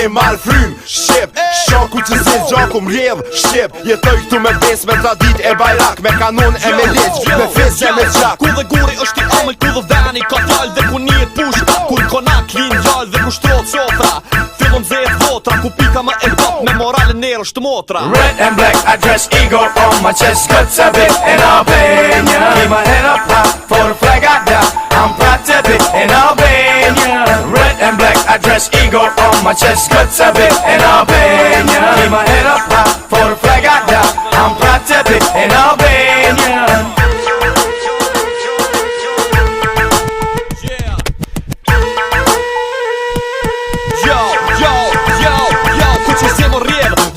zi marr frym Shqip, shoku që zi gjaku mrjedh Shqip, jetoj këtu me bes me tradit e bajrak Me kanon e me leq, me fes e me gjak Ku dhe guri është i amël, ku dhe veni ka fjall Dhe ku njet pushta, kur konak lin gjall Dhe ku shtrot sotra, fillon zet votra Ku pika më e top, me moralin nero është motra Red and black, I dress eagle on my chest Cuts a bit in Albania Keep my head up high, for the flag I die I'm proud to be in Albania Red and black, I dress eagle on my chest Cuts a bit in Albania Keep my head up high, for the flag I die I'm proud to be in Albania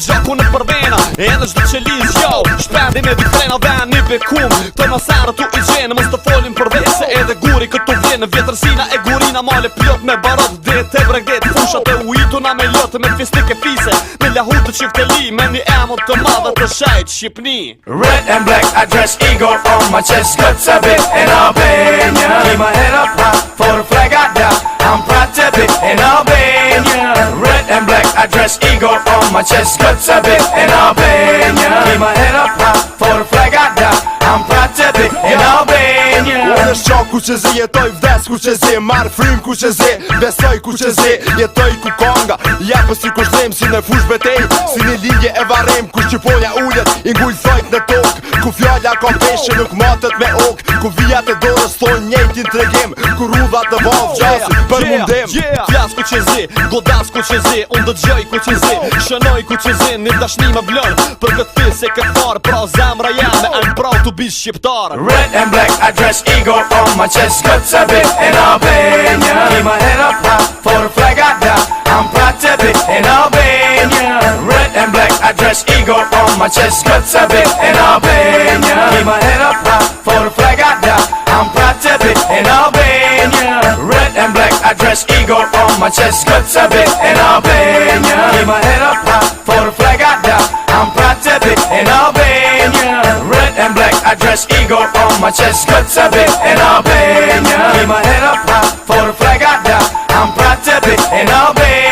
Gjaku në përbena, edhe qdo që liz, jo Shpendi me dy frena dhe një bekum Të nësarë tu i gjenë, mës të folim për vese Edhe guri këtu vjenë, vjetërsina e gurina Male plot me barot, dhe të bregdet Fushat e uituna me lotë, me fistik e fise Me lahut të qifteli, me një emot të madhe të shajt Shqipni Red and black, I dress eagle on my chest Cuts a bit in Albania Keep my head up high, for the flag I die I'm proud to be in Albania Red and black, I dress eagle on my chest Cuts a bit in Albania Keep my head up high, for the flag I die I'm proud to be in Albania Unë është qak ku që zi, jetoj vdes ku që zi Marr frym ku që zi, besoj ku që zi Jetoj ku konga, jepës si kushtrim Si në fush betej, si një lindje e varem Ku shqiponja ullet, i ngull thojt në tok Ku fjalla ka peshe nuk matët me ok Ku vijat e dorës thon njejtin të regim Ku rrudhat në valë gjasin për mundim Fjas ku që zi, godas ku që zi Unë dë gjoj ku që zi, shënoj ku që zi Një dashni më vlën, për këtë fis e këtë farë Pra zemra jame, I'm proud to be shqiptar Red and black, I dress eagle on my chest Cuts a bit in Albania Keep my head up high, for the flag I die I'm proud to be in Albania Red and black, I dress eagle on my chest Cuts a bit in Albania Keep my head up high, for the flag I die I'm proud to be in Albania Red and black, I dress eagle on my chest Cuts a bit in Albania Keep my head up high, for the flag I die I'm proud to be in Albania Red and black, I dress eagle on my chest Cuts a bit in Albania Keep my head up high, for the flag I die I'm proud to be in Albania